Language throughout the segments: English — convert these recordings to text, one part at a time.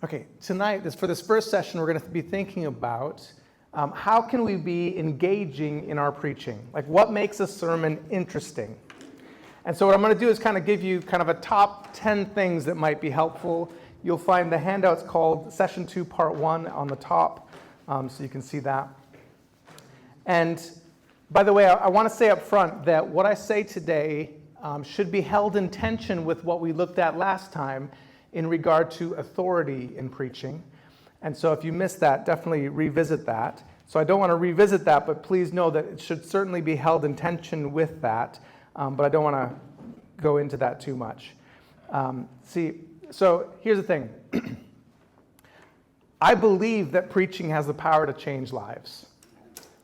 Okay, tonight, for this first session, we're going to be thinking about how can we be engaging in our preaching? Like, what makes a sermon interesting? And so what I'm going to do is kind of give you kind of a top 10 things that might be helpful. You'll find the handout's called Session 2, Part 1 on the top, so you can see that. And by the way, I want to say up front that what I say today should be held in tension with what we looked at last time in regard to authority in preaching. And so if you missed that, definitely revisit that. So I don't want to revisit that, but please know that it should certainly be held in tension with that, but I don't want to go into that too much. So here's the thing. I believe that preaching has the power to change lives.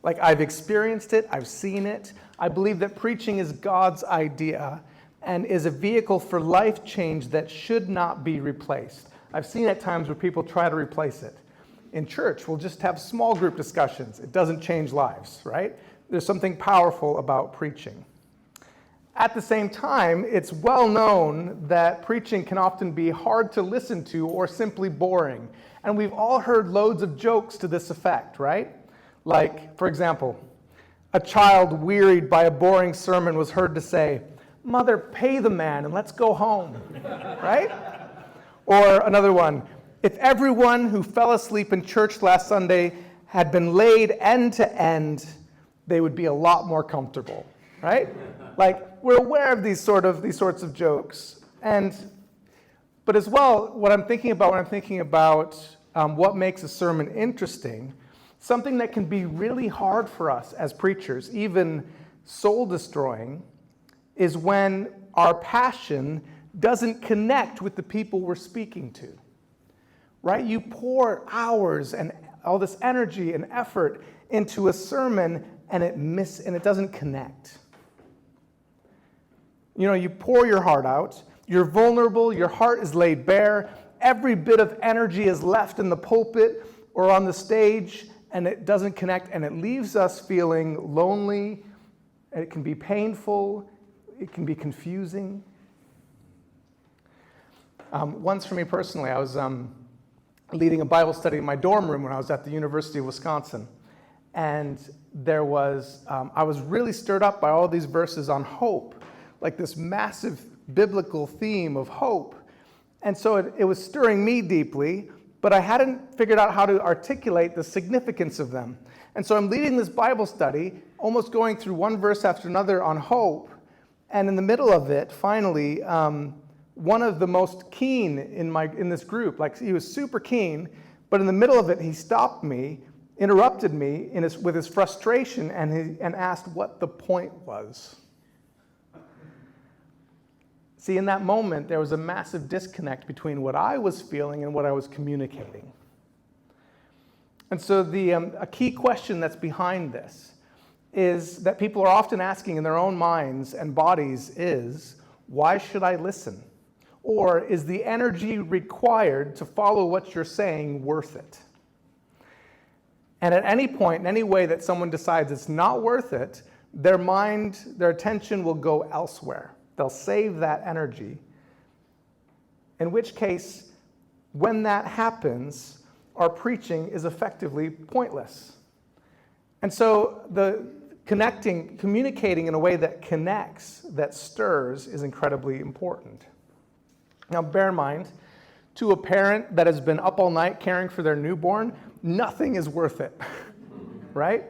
Like, I've experienced it, I've seen it. I believe that preaching is God's idea and is a vehicle for life change that should not be replaced. I've seen at times where people try to replace it. In church, we'll just have small group discussions. It doesn't change lives, right? There's something powerful about preaching. At the same time, it's well known that preaching can often be hard to listen to or simply boring. And we've all heard loads of jokes to this effect, right? Like, for example, a child wearied by a boring sermon was heard to say, "Mother, pay the man and let's go home," right? Or another one, "If everyone who fell asleep in church last Sunday had been laid end to end, they would be a lot more comfortable," right? Like, we're aware of these sorts of jokes. But as well, what I'm thinking about when I'm thinking about what makes a sermon interesting, something that can be really hard for us as preachers, even soul-destroying, is when our passion doesn't connect with the people we're speaking to, right? You pour hours and all this energy and effort into a sermon and it doesn't connect. You know, you pour your heart out, you're vulnerable, your heart is laid bare, every bit of energy is left in the pulpit or on the stage, and it doesn't connect, and it leaves us feeling lonely, and it can be painful, it can be confusing. Once for me personally, I was leading a Bible study in my dorm room when I was at the University of Wisconsin. And I was really stirred up by all these verses on hope, like this massive biblical theme of hope. And so it was stirring me deeply, but I hadn't figured out how to articulate the significance of them. And so I'm leading this Bible study, almost going through one verse after another on hope. And in the middle of it, finally, one of the most keen in this group, like he was super keen, but in the middle of it, he stopped me, interrupted me with his frustration, and asked what the point was. See, in that moment, there was a massive disconnect between what I was feeling and what I was communicating. And so a key question that's behind this is that people are often asking in their own minds and bodies is, why should I listen? Or is the energy required to follow what you're saying worth it? And at any point, in any way that someone decides it's not worth it, their attention will go elsewhere. They'll save that energy. In which case, when that happens, our preaching is effectively pointless. And so communicating in a way that connects, that stirs, is incredibly important. Now, bear in mind, to a parent that has been up all night caring for their newborn, nothing is worth it, right?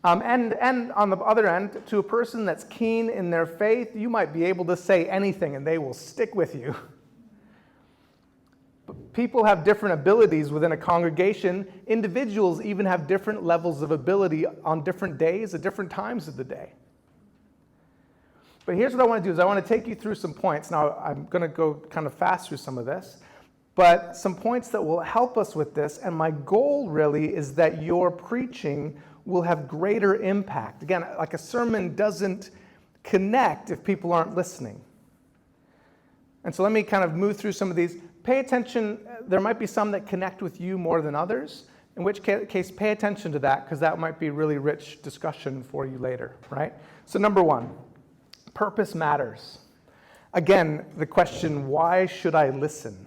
And on the other end, to a person that's keen in their faith, you might be able to say anything and they will stick with you. People have different abilities within a congregation. Individuals even have different levels of ability on different days at different times of the day. But here's what I want to do is I want to take you through some points. Now, I'm going to go kind of fast through some of this, but some points that will help us with this. And my goal really is that your preaching will have greater impact. Again, like a sermon doesn't connect if people aren't listening. And so let me kind of move through some of these. Pay attention. There might be some that connect with you more than others, in which case pay attention to that, because that might be really rich discussion for you later, right? So number one, purpose matters. Again, the question, why should I listen?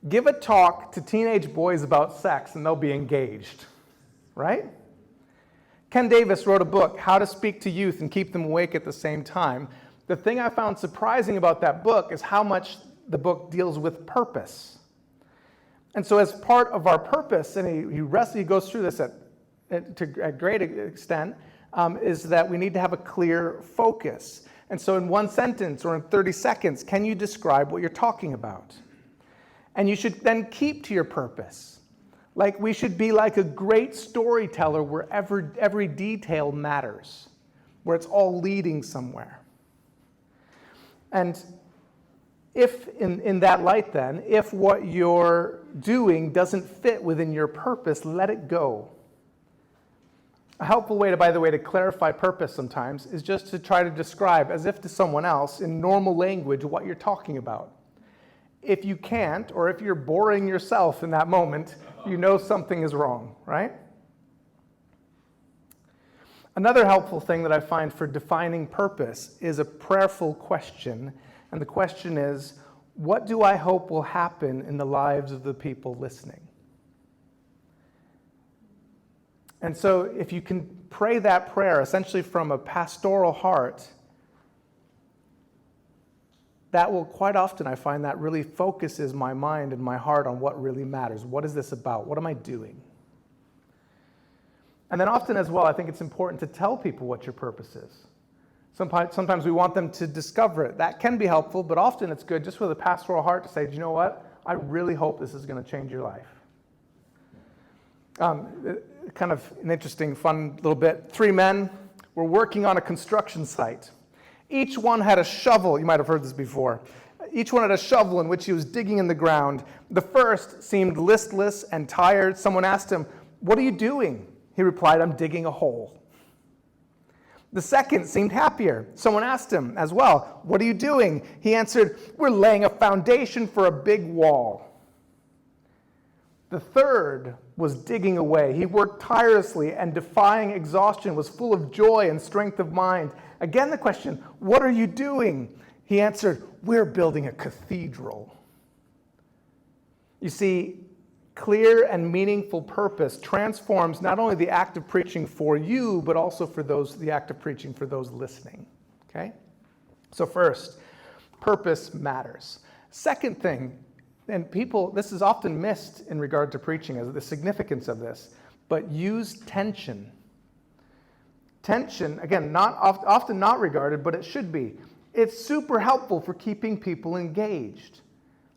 Give a talk to teenage boys about sex and they'll be engaged, right? Ken Davis wrote a book, How to Speak to Youth and Keep Them Awake at the Same Time. The thing I found surprising about that book is how much the book deals with purpose. And so as part of our purpose, and he goes through this at great extent, is that we need to have a clear focus. And so in one sentence or in 30 seconds, can you describe what you're talking about? And you should then keep to your purpose. Like we should be like a great storyteller where every detail matters, where it's all leading somewhere. And if in that light then, if what you're doing doesn't fit within your purpose, let it go. A helpful way, by the way, to clarify purpose sometimes is just to try to describe, as if to someone else, in normal language, what you're talking about. If you can't, or if you're boring yourself in that moment, you know something is wrong, right? Another helpful thing that I find for defining purpose is a prayerful question. And the question is, what do I hope will happen in the lives of the people listening? And so if you can pray that prayer essentially from a pastoral heart, that will quite often, I find, that really focuses my mind and my heart on what really matters. What is this about? What am I doing? And then often as well, I think it's important to tell people what your purpose is. Sometimes we want them to discover it. That can be helpful, but often it's good just with a pastoral heart to say, do you know what? I really hope this is going to change your life. Kind of an interesting, fun little bit. 3 men were working on a construction site. Each one had a shovel. You might have heard this before. Each one had a shovel in which he was digging in the ground. The first seemed listless and tired. Someone asked him, "What are you doing?" He replied, "I'm digging a hole." The second seemed happier. Someone asked him as well, "What are you doing?" He answered, "We're laying a foundation for a big wall." The third was digging away. He worked tirelessly and defying exhaustion, was full of joy and strength of mind. Again, the question, "What are you doing?" He answered, "We're building a cathedral." You see, clear and meaningful purpose transforms not only the act of preaching for you, but also for the act of preaching for those listening. Okay? So first, purpose matters. Second thing, and this is often missed in regard to preaching, as the significance of this, but use tension. Tension, again, often not regarded, but it should be. It's super helpful for keeping people engaged.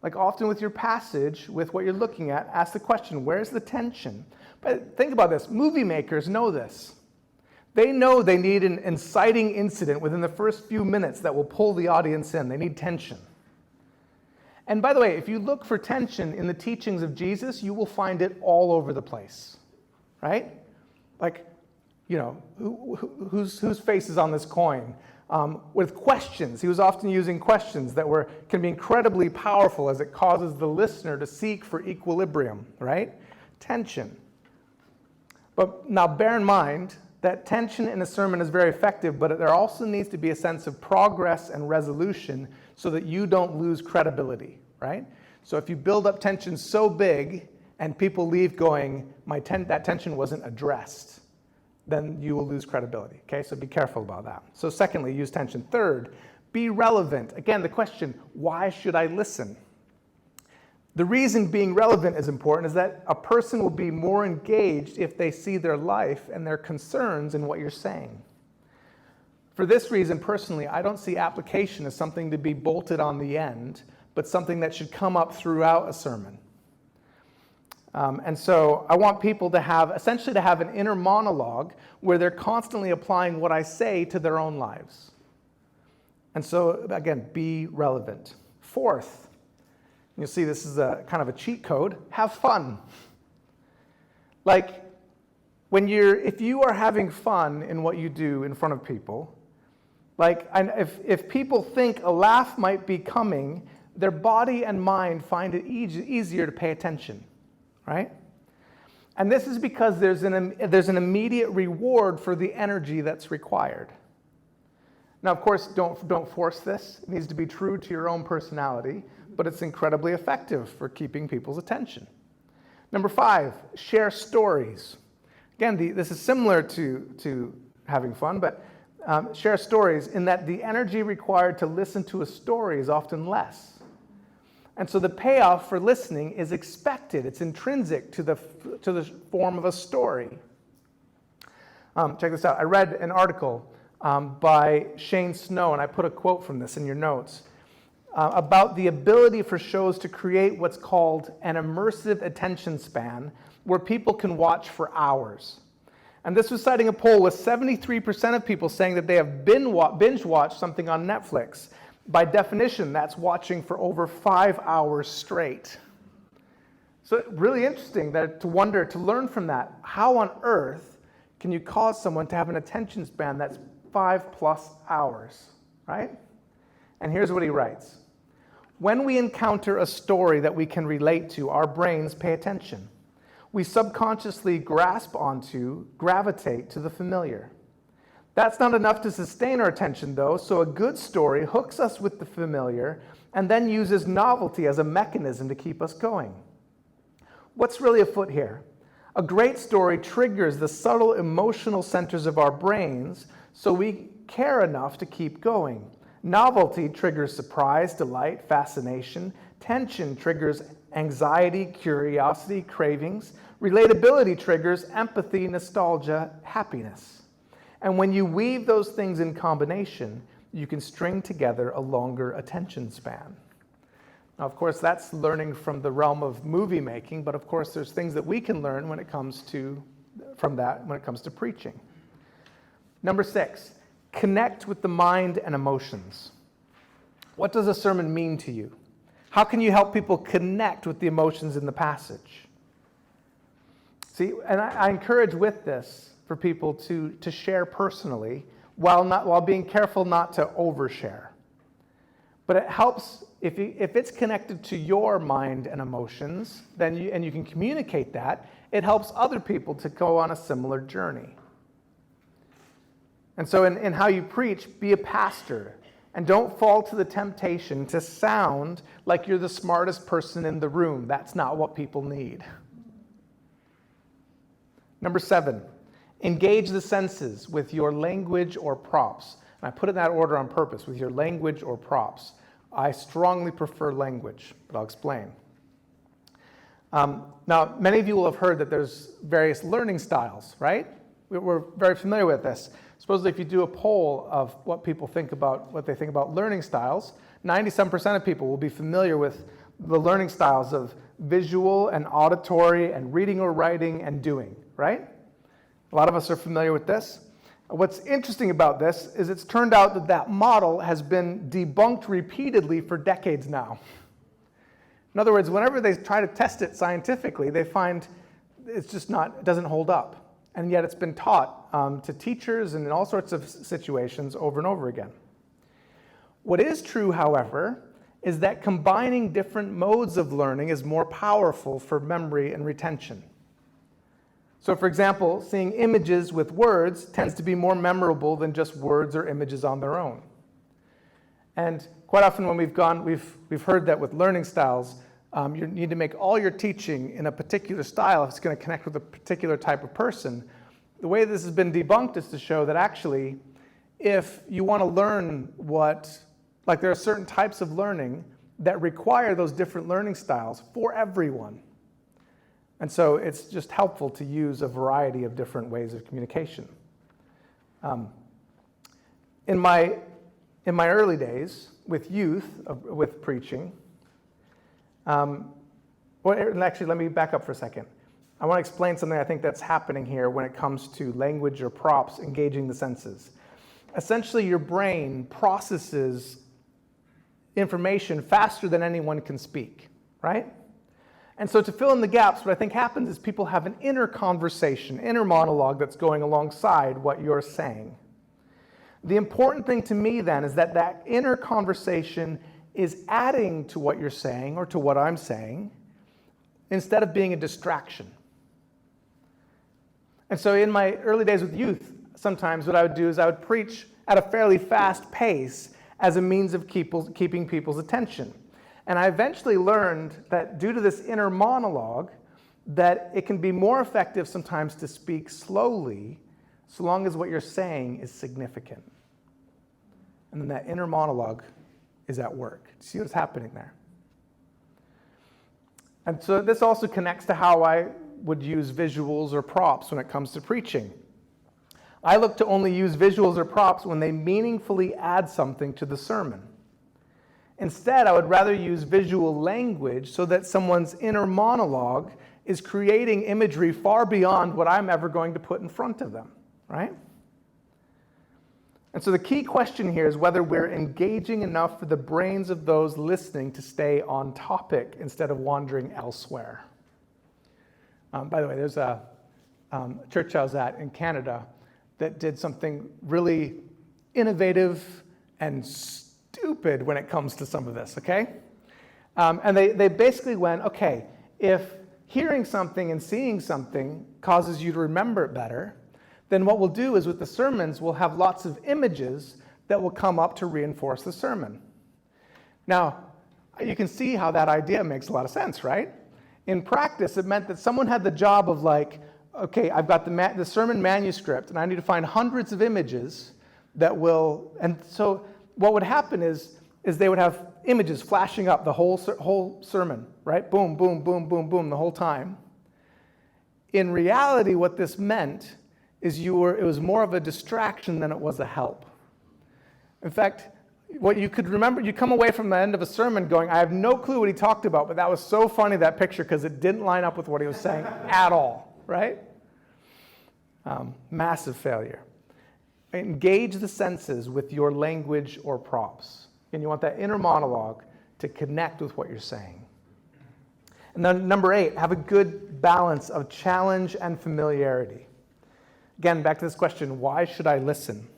Like often with your passage, with what you're looking at, ask the question, where's the tension? But think about this. Movie makers know this. They know they need an inciting incident within the first few minutes that will pull the audience in. They need tension. And by the way, if you look for tension in the teachings of Jesus, you will find it all over the place, right? Like, whose face is on this coin? With questions. He was often using questions that can be incredibly powerful as it causes the listener to seek for equilibrium, right? Tension. But now bear in mind that tension in a sermon is very effective, but there also needs to be a sense of progress and resolution so that you don't lose credibility, right? So if you build up tension so big and people leave going, that tension wasn't addressed, then you will lose credibility, okay? So be careful about that. So secondly, use tension. Third, be relevant. Again, the question, why should I listen? The reason being relevant is important is that a person will be more engaged if they see their life and their concerns in what you're saying. For this reason, personally, I don't see application as something to be bolted on the end, but something that should come up throughout a sermon. And so I want people to have an inner monologue where they're constantly applying what I say to their own lives. And so, again, be relevant. Fourth, you'll see this is a kind of a cheat code, have fun. Like, if you are having fun in what you do in front of people, if people think a laugh might be coming, their body and mind find it easier to pay attention. Right? And this is because there's an immediate reward for the energy that's required. Now, of course, don't force this. It needs to be true to your own personality. but it's incredibly effective for keeping people's attention. Number 5, share stories. Again, this is similar to having fun, but share stories in that the energy required to listen to a story is often less. And so the payoff for listening is expected. It's intrinsic to the form of a story. Check this out. I read an article by Shane Snow, and I put a quote from this in your notes, about the ability for shows to create what's called an immersive attention span, where people can watch for hours. And this was citing a poll with 73% of people saying that they have binge watched something on Netflix. By definition, that's watching for over 5 hours straight. So really interesting to learn from that. How on earth can you cause someone to have an attention span that's 5+ hours, right? And here's what he writes. When we encounter a story that we can relate to, our brains pay attention. We subconsciously gravitate to the familiar. That's not enough to sustain our attention, though, so a good story hooks us with the familiar and then uses novelty as a mechanism to keep us going. What's really afoot here? A great story triggers the subtle emotional centers of our brains, so we care enough to keep going. Novelty triggers surprise, delight, fascination. Tension triggers anxiety, curiosity, cravings. Relatability triggers empathy, nostalgia, happiness. And when you weave those things in combination, you can string together a longer attention span. Now, of course, that's learning from the realm of movie making, but of course, there's things that we can learn when it comes to preaching. Number 6, connect with the mind and emotions. What does a sermon mean to you? How can you help people connect with the emotions in the passage? See, and I encourage with this for people to share personally while being careful not to overshare. But it helps if it's connected to your mind and emotions, then you can communicate that. It helps other people to go on a similar journey. And so in how you preach, be a pastor. And don't fall to the temptation to sound like you're the smartest person in the room. That's not what people need. Number 7, engage the senses with your language or props. And I put it in that order on purpose, with your language or props. I strongly prefer language, but I'll explain. Now, many of you will have heard that there's various learning styles, right? We're very familiar with this. Supposedly, if you do a poll of what they think about learning styles, 97% of people will be familiar with the learning styles of visual and auditory and reading or writing and doing, right? A lot of us are familiar with this. What's interesting about this is it's turned out that model has been debunked repeatedly for decades now. In other words, whenever they try to test it scientifically, they find it doesn't hold up. And yet it's been taught to teachers and in all sorts of situations over and over again. What is true, however, is that combining different modes of learning is more powerful for memory and retention. So, for example, seeing images with words tends to be more memorable than just words or images on their own. And quite often when we've heard that with learning styles, you need to make all your teaching in a particular style if it's going to connect with a particular type of person. The way this has been debunked is to show that actually, if you want to learn there are certain types of learning that require those different learning styles for everyone. And so it's just helpful to use a variety of different ways of communication. In my early days with youth, with preaching, actually, let me back up for a second. I want to explain something I think that's happening here when it comes to language or props engaging the senses. Essentially, your brain processes information faster than anyone can speak, right? And so to fill in the gaps, what I think happens is people have an inner conversation, inner monologue that's going alongside what you're saying. The important thing to me then is that inner conversation is adding to what you're saying or to what I'm saying instead of being a distraction. And so in my early days with youth, sometimes what I would do is I would preach at a fairly fast pace as a means of keeping people's attention. And I eventually learned that due to this inner monologue, that it can be more effective sometimes to speak slowly, so long as what you're saying is significant. And then that inner monologue is at work. See what's happening there? And so this also connects to how I would use visuals or props when it comes to preaching. I look to only use visuals or props when they meaningfully add something to the sermon. Instead, I would rather use visual language so that someone's inner monologue is creating imagery far beyond what I'm ever going to put in front of them, right? And so the key question here is whether we're engaging enough for the brains of those listening to stay on topic instead of wandering elsewhere. By the way, there's a church I was at in Canada that did something really innovative and stupid when it comes to some of this, okay? And they basically went, okay, if hearing something and seeing something causes you to remember it better, then what we'll do is with the sermons, we'll have lots of images that will come up to reinforce the sermon. Now, you can see how that idea makes a lot of sense, right? In practice, it meant that someone had the job of like, okay, I've got the sermon manuscript, and I need to find hundreds of images that will, and so what would happen is they would have images flashing up the whole sermon, right? Boom, boom, boom, boom, boom, the whole time. In reality, what this meant is it was more of a distraction than it was a help. In fact, what you could remember, you come away from the end of a sermon going, I have no clue what he talked about, but that was so funny, that picture, because it didn't line up with what he was saying at all, right? Massive failure. Engage the senses with your language or props. And you want that inner monologue to connect with what you're saying. And then number 8, have a good balance of challenge and familiarity. Again, back to this question, why should I listen?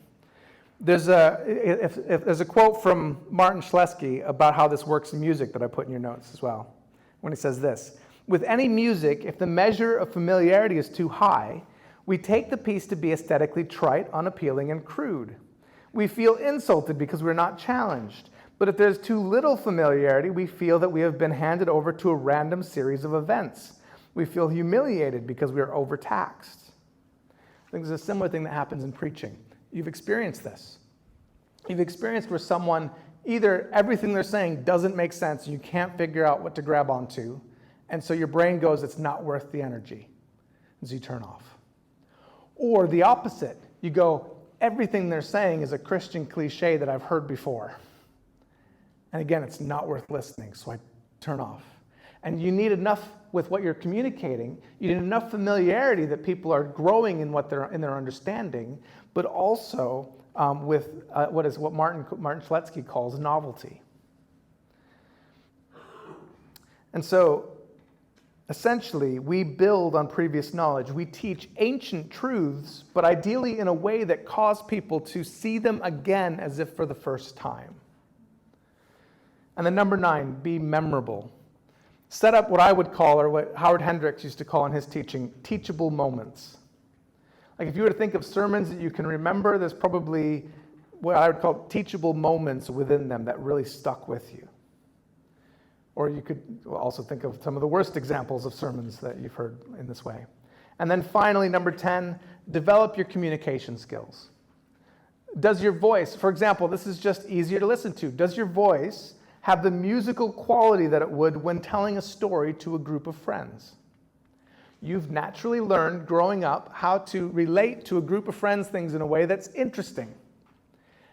There's a quote from Martin Schlesky about how this works in music that I put in your notes as well, when he says this: with any music, if the measure of familiarity is too high, we take the piece to be aesthetically trite, unappealing, and crude. We feel insulted because we're not challenged. But if there's too little familiarity, we feel that we have been handed over to a random series of events. We feel humiliated because we are overtaxed. I think there's a similar thing that happens in preaching. You've experienced this. You've experienced where someone, either everything they're saying doesn't make sense, and you can't figure out what to grab onto, and so your brain goes, it's not worth the energy, and so you turn off. Or the opposite, you go, everything they're saying is a Christian cliche that I've heard before. And again, it's not worth listening, so I turn off. And you need enough with what you're communicating, you need enough familiarity that people are growing in in their understanding, but also with what Martin Schlesky calls novelty. And so, essentially, we build on previous knowledge. We teach ancient truths, but ideally in a way that cause people to see them again as if for the first time. And then number 9, be memorable. Set up what I would call, or what Howard Hendricks used to call in his teaching, teachable moments. Like if you were to think of sermons that you can remember, there's probably what I would call teachable moments within them that really stuck with you. Or you could also think of some of the worst examples of sermons that you've heard in this way. And then finally, number 10, develop your communication skills. Does your voice, for example, this is just easier to listen to, does your voice have the musical quality that it would when telling a story to a group of friends? You've naturally learned growing up how to relate to a group of friends things in a way that's interesting.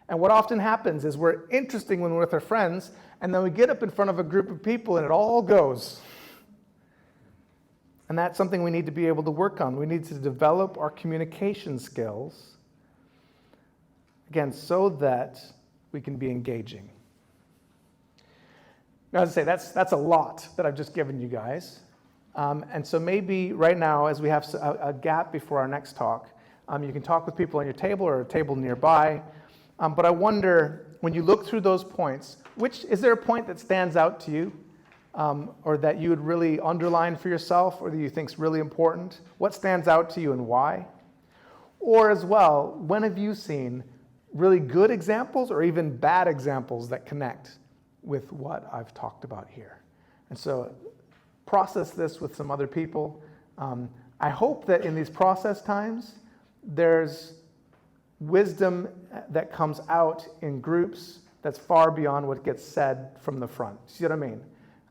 And what often happens is we're interesting when we're with our friends, and then we get up in front of a group of people and it all goes. And that's something we need to be able to work on. We need to develop our communication skills, again, so that we can be engaging. Now, as I say, that's a lot that I've just given you guys. And so maybe right now, as we have a gap before our next talk, you can talk with people on your table or a table nearby. But I wonder, when you look through those points, is there a point that stands out to you, or that you would really underline for yourself, or that you think is really important? What stands out to you and why? Or as well, when have you seen really good examples or even bad examples that connect with what I've talked about here. And so process this with some other people. I hope that in these process times, there's wisdom that comes out in groups that's far beyond what gets said from the front. See what I mean?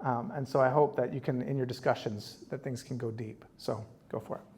And so I hope that you can, in your discussions, that things can go deep. So go for it.